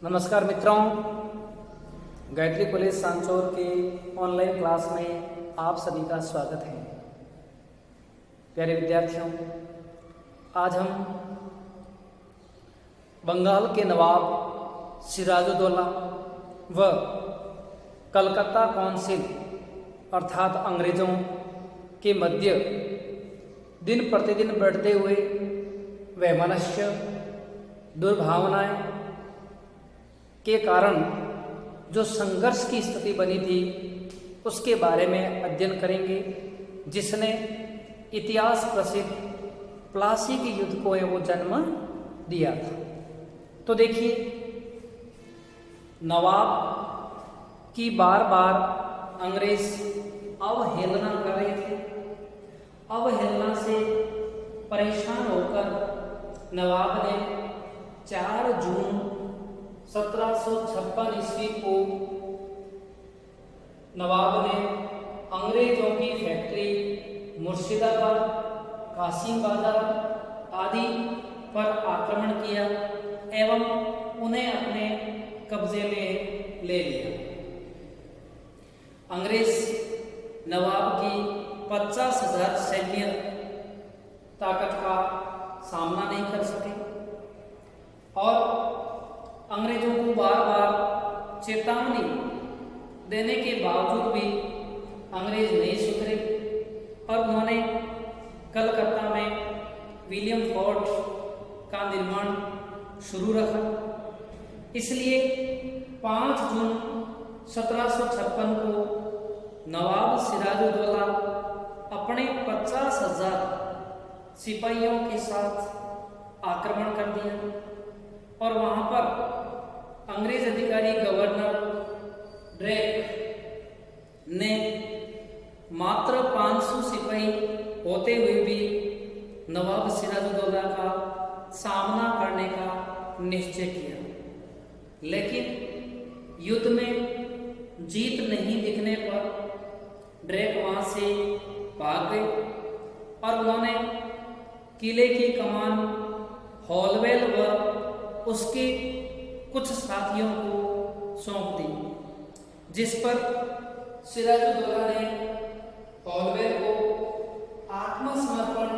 नमस्कार मित्रों, गायत्री कॉलेज सांचौर के ऑनलाइन क्लास में आप सभी का स्वागत है। प्यारे विद्यार्थियों, आज हम बंगाल के नवाब सिराजुद्दौला व कलकत्ता काउंसिल अर्थात अंग्रेज़ों के मध्य दिन प्रतिदिन बढ़ते हुए वैमनस्य दुर्भावनाएं के कारण जो संघर्ष की स्थिति बनी थी उसके बारे में अध्ययन करेंगे, जिसने इतिहास प्रसिद्ध प्लासी के युद्ध को वो जन्म दिया था। तो देखिए, नवाब की बार बार अंग्रेज अवहेलना कर रहे थे। अवहेलना से परेशान होकर नवाब ने 4 जून 1756 ईस्वी को नवाब ने अंग्रेजों की फैक्ट्री मुर्शिदाबाद, कासिम बाजार आदि पर आक्रमण किया एवं उन्हें अपने कब्जे में ले लिया। अंग्रेज नवाब की 50,000 सैन्य ताकत का सामना नहीं कर सके और अंग्रेजों को बार बार चेतावनी देने के बावजूद भी अंग्रेज नहीं सुधरे और उन्होंने कलकत्ता में विलियम फोर्ट का निर्माण शुरू रखा। इसलिए 5 जून 1756 को नवाब सिराजुद्दौला अपने 50,000 सिपाहियों के साथ आक्रमण कर दिया और वहां पर अंग्रेज अधिकारी गवर्नर ड्रेक ने मात्र 500 सिपाही होते हुए भी नवाब सिराजुद्दौला का सामना करने का निश्चय किया, लेकिन युद्ध में जीत नहीं दिखने पर ड्रेक वहां से भाग गए और उन्होंने किले की कमान हॉलवेल व उसके कुछ साथियों को सौंप दी, जिस पर सिराजुद्दौला ने हॉलवेल को आत्मसमर्पण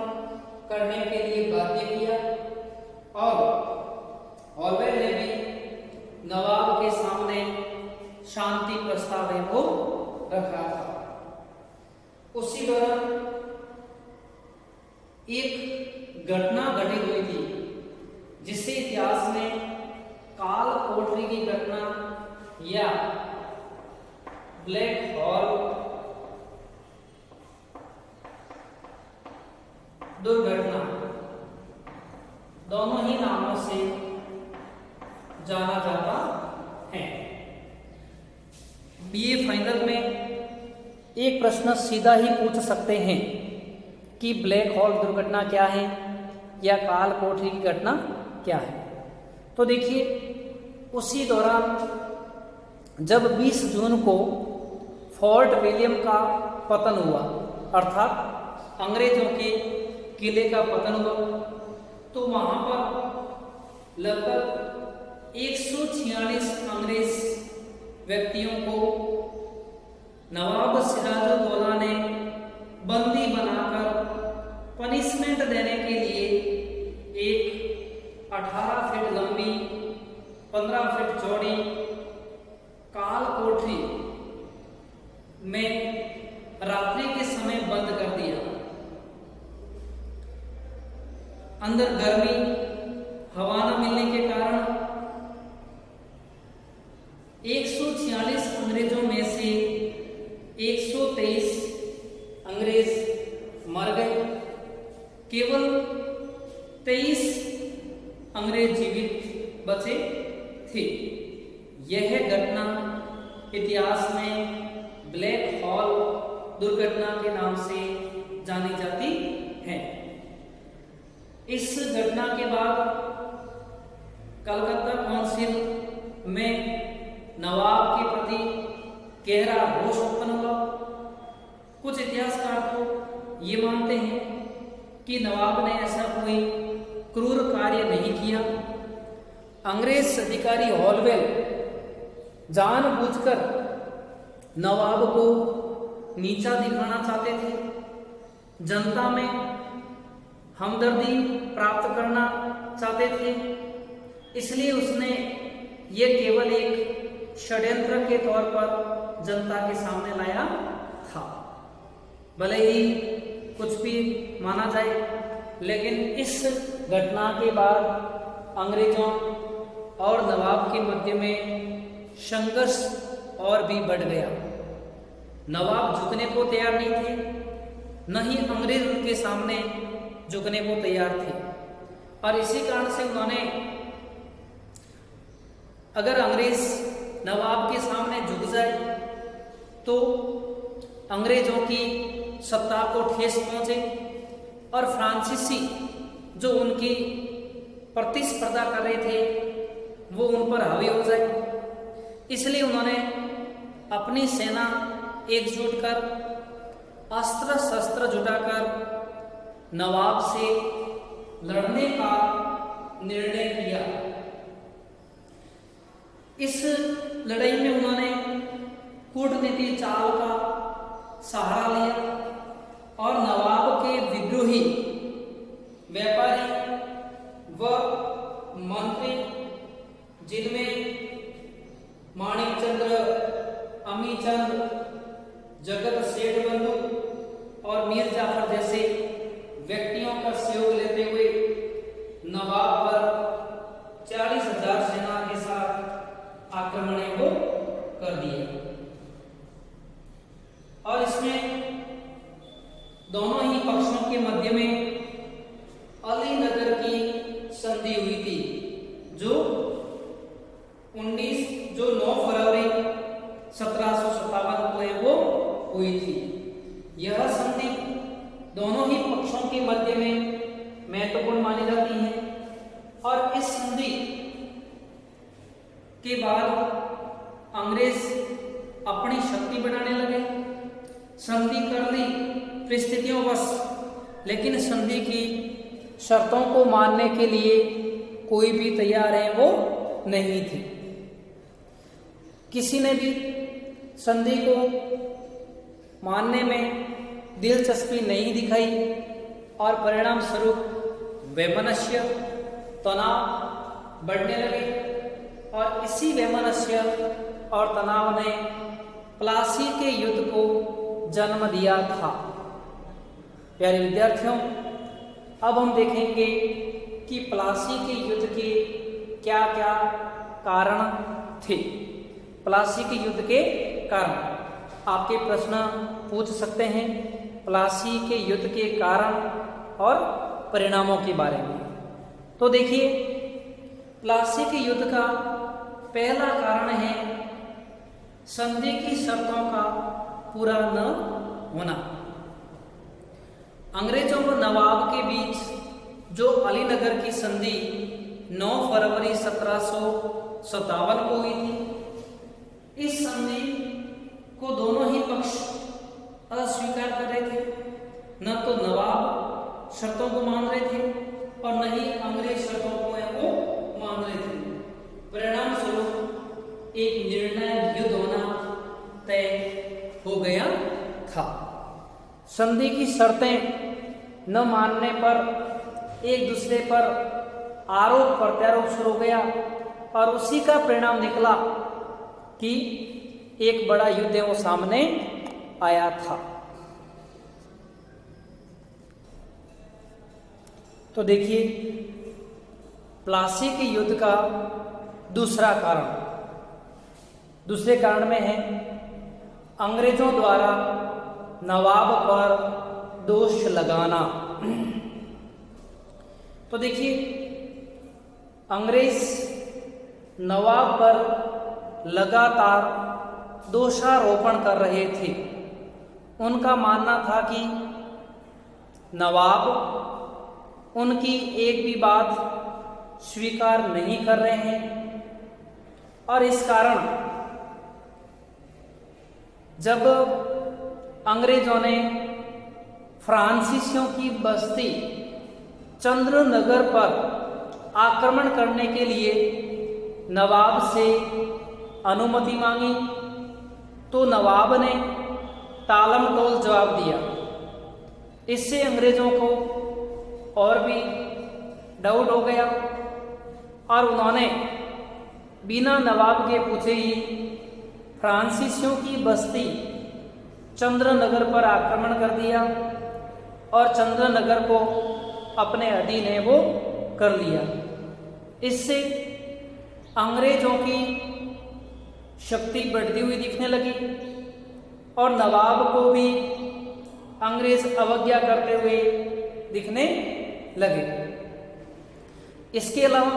करने के लिए बाध्य किया और हॉलवेल ने भी नवाब के सामने शांति प्रस्ताव को रखा था। उसी दौरान एक घटना घटित हुई थी जिसे इतिहास में काल कोठरी की घटना या ब्लैक हॉल दुर्घटना दोनों ही नामों से जाना जाता है। बीए फाइनल में एक प्रश्न सीधा ही पूछ सकते हैं कि ब्लैक हॉल दुर्घटना क्या है या काल कोठरी की घटना क्या है। तो देखिए, उसी दौरान जब 20 जून को फोर्ट विलियम का पतन हुआ, अर्थात अंग्रेजों के किले का पतन हुआ, तो वहां पर लगभग 146 अंग्रेज व्यक्तियों को नवाब सिराजुद्दौला ने बंदी बनाकर पनिशमेंट देने के लिए एक 18 फीट लंबी 15 फीट चौड़ी काल कोठरी में रात्रि के समय बंद कर दिया। अंदर गर्मी हवा न मिलने के कारण 146 अंग्रेजों में से 123 अंग्रेज मर गए, केवल 23 अंग्रेज जीवित बचे थे। यह घटना इतिहास में ब्लैक हॉल दुर्घटना के नाम से जानी जाती है। इस घटना के बाद कलकत्ता काउंसिल में नवाब के प्रति गहरा रोष उत्पन्न हुआ। कुछ इतिहासकार तो ये मानते हैं कि नवाब ने ऐसा कोई क्रूर कार्य नहीं किया। अंग्रेज अधिकारी हॉलवेल जानबूझकर नवाब को नीचा दिखाना चाहते थे, जनता में हमदर्दी प्राप्त करना चाहते थे। इसलिए उसने ये केवल एक षड्यंत्र के तौर पर जनता के सामने लाया था। भले ही कुछ भी माना जाए, लेकिन इस घटना के बाद अंग्रेजों और नवाब के मध्य में संघर्ष और भी बढ़ गया। नवाब झुकने को तैयार नहीं थे, न ही अंग्रेज उनके सामने झुकने को तैयार थे। और इसी कारण से उन्होंने, अगर अंग्रेज नवाब के सामने झुक जाए तो अंग्रेजों की सत्ता को ठेस पहुंचे और फ्रांसीसी जो उनकी प्रतिस्पर्धा कर रहे थे वो उन पर हावी हो जाए। इसलिए उन्होंने अपनी सेना एकजुट कर, अस्त्र शस्त्र जुटाकर नवाब से लड़ने का निर्णय किया। इस लड़ाई में उन्होंने कूटनीति चाल का सहारा लिया और नवाब के विद्रोही व्यापारी व मंत्री, जिनमें माणिकचंद्र, अमीचंद, जगत सेठ बंधु और मीर जाफर जैसे व्यक्तियों का सहयोग लेते हुए नवाब पर 40,000 सेना के साथ आक्रमण को कर दिया। और इसमें दोनों ही पक्षों के मध्य में अलीनगर की संधि हुई थी, जो 9 फरवरी 1757 को वो हुई थी। यह संधि दोनों ही पक्षों के मध्य में महत्वपूर्ण मानी जाती है। और इस संधि के बाद अंग्रेज अपनी शक्ति बढ़ाने लगे। संधि कर ली परिस्थितियों बस, लेकिन संधि की शर्तों को मानने के लिए कोई भी तैयार है वो नहीं थे। किसी ने भी संधि को मानने में दिलचस्पी नहीं दिखाई और परिणाम स्वरूप वैमनस्य, तनाव बढ़ने लगे। और इसी वैमनस्य और तनाव ने प्लासी के युद्ध को जन्म दिया था। प्यारे विद्यार्थियों, अब हम देखेंगे कि प्लासी के युद्ध के क्या क्या कारण थे। प्लासी के युद्ध के कारण आपके प्रश्न पूछ सकते हैं, प्लासी के युद्ध के कारण और परिणामों के बारे में। तो देखिए, प्लासी के युद्ध का पहला कारण है संधि की शर्तों का पूरा न होना। अंग्रेजों व नवाब के बीच जो अलीनगर की संधि 9 फरवरी 1757 को हुई थी, इस संधि को दोनों ही पक्ष अस्वीकार कर रहे थे। न तो नवाब शर्तों को मान रहे थे और न ही अंग्रेज शर्तों को मान रहे थे। परिणाम स्वरूप एक निर्णायक युद्ध होना तय हो गया था। संधि की शर्तें न मानने पर एक दूसरे पर आरोप प्रत्यारोप शुरू हो गया और उसी का परिणाम निकला कि एक बड़ा युद्ध वो सामने आया था। तो देखिए, प्लासी के युद्ध का दूसरा कारण, दूसरे कारण में है अंग्रेजों द्वारा नवाब पर दोष लगाना। तो देखिए, अंग्रेज नवाब पर लगातार दोषारोपण कर रहे थे। उनका मानना था कि नवाब उनकी एक भी बात स्वीकार नहीं कर रहे हैं और इस कारण जब अंग्रेजों ने फ्रांसीसियों की बस्ती चंद्रनगर पर आक्रमण करने के लिए नवाब से अनुमति मांगी तो नवाब ने टालम टोल जवाब दिया। इससे अंग्रेजों को और भी डाउट हो गया और उन्होंने बिना नवाब के पूछे ही फ्रांसीसियों की बस्ती चंद्रनगर पर आक्रमण कर दिया और चंद्रनगर को अपने अधीन है वो कर लिया। इससे अंग्रेजों की शक्ति बढ़ती हुई दिखने लगी और नवाब को भी अंग्रेज अवज्ञा करते हुए दिखने लगे। इसके अलावा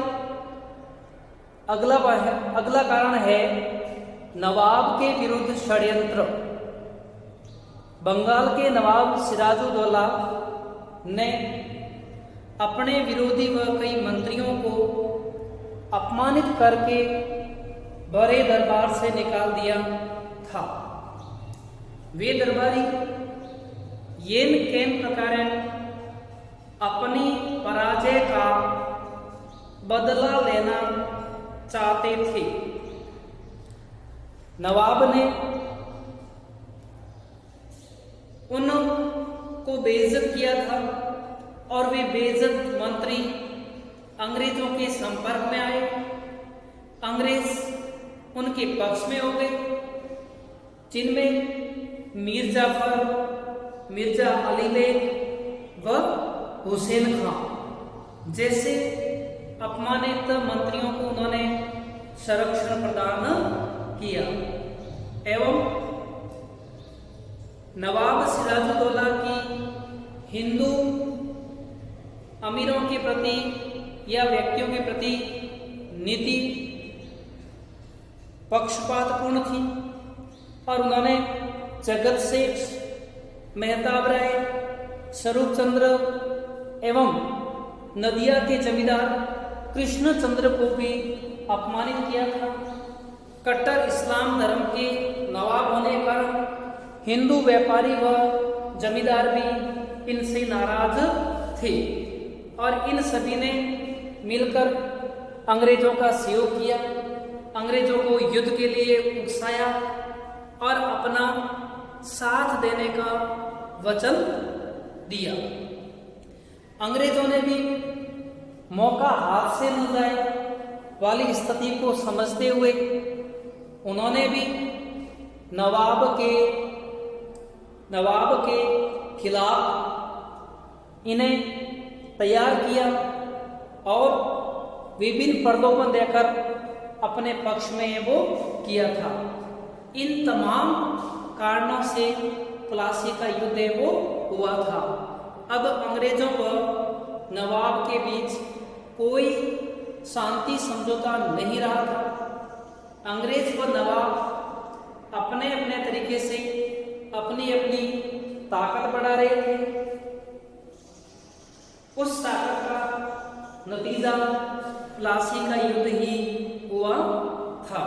अगला कारण है नवाब के विरुद्ध षड्यंत्र। बंगाल के नवाब सिराजुद्दौला ने अपने विरोधी व कई मंत्रियों को अपमानित करके बड़े दरबार से निकाल दिया था। वे दरबारी येन केन प्रकारेण अपनी पराजय का बदला लेना चाहते थे। नवाब ने उनको बेइज्जत किया था और वे बेइज्जत मंत्री अंग्रेजों के संपर्क में आए। अंग्रेज उनके पक्ष में हो गए, जिनमें मीर जाफर, मिर्जा अली बेग व हुसैन खां जैसे अपमानित मंत्रियों को उन्होंने संरक्षण प्रदान किया एवं नवाब सिराजुद्दौला की हिंदू अमीरों के प्रति या व्यक्तियों के प्रति नीति पक्षपातपूर्ण थी और उन्होंने जगत सेठ, मेहताब राय, स्वरूप चंद्र एवं नदिया के जमींदार कृष्णचंद्र को भी अपमानित किया था। कट्टर इस्लाम धर्म के नवाब होने के कारण हिंदू व्यापारी व जमींदार भी इनसे नाराज थे और इन सभी ने मिलकर अंग्रेजों का सहयोग किया, अंग्रेजों को युद्ध के लिए उकसाया और अपना साथ देने का वचन दिया। अंग्रेजों ने भी मौका हाथ से न जाए वाली स्थिति को समझते हुए उन्होंने भी नवाब के खिलाफ इन्हें तैयार किया और विभिन्न प्रलोभन देकर अपने पक्ष में वो किया था। इन तमाम कारणों से प्लासी का युद्ध वो हुआ था। अब अंग्रेजों व नवाब के बीच कोई शांति समझौता नहीं रहा था। अंग्रेज व नवाब अपने अपने तरीके से अपनी अपनी ताकत बढ़ा रहे थे। उस ताकत का नतीजा प्लासी का युद्ध ही हुआ था।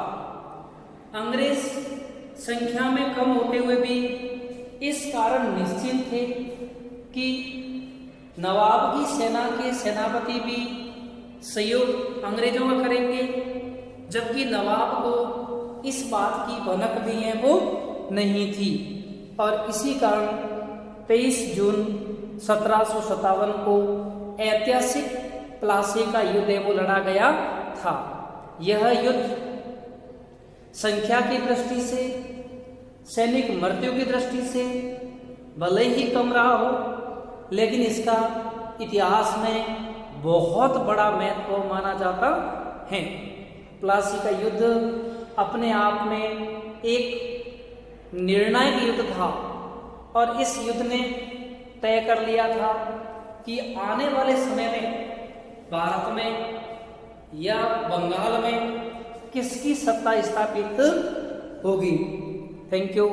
अंग्रेज संख्या में कम होते हुए भी इस कारण निश्चिंत थे कि नवाब की सेना के सेनापति भी सहयोग अंग्रेजों का करेंगे, जबकि नवाब को इस बात की भनक भी है वो नहीं थी। और इसी कारण 23 जून 1757 को ऐतिहासिक प्लासी का युद्ध वो लड़ा गया था। यह युद्ध संख्या की दृष्टि से, सैनिक मृत्यु की दृष्टि से भले ही कम रहा हो, लेकिन इसका इतिहास में बहुत बड़ा महत्व माना जाता है। प्लासी का युद्ध अपने आप में एक निर्णायक युद्ध था और इस युद्ध ने तय कर लिया था कि आने वाले समय में भारत में या बंगाल में किसकी सत्ता स्थापित होगी। Thank you.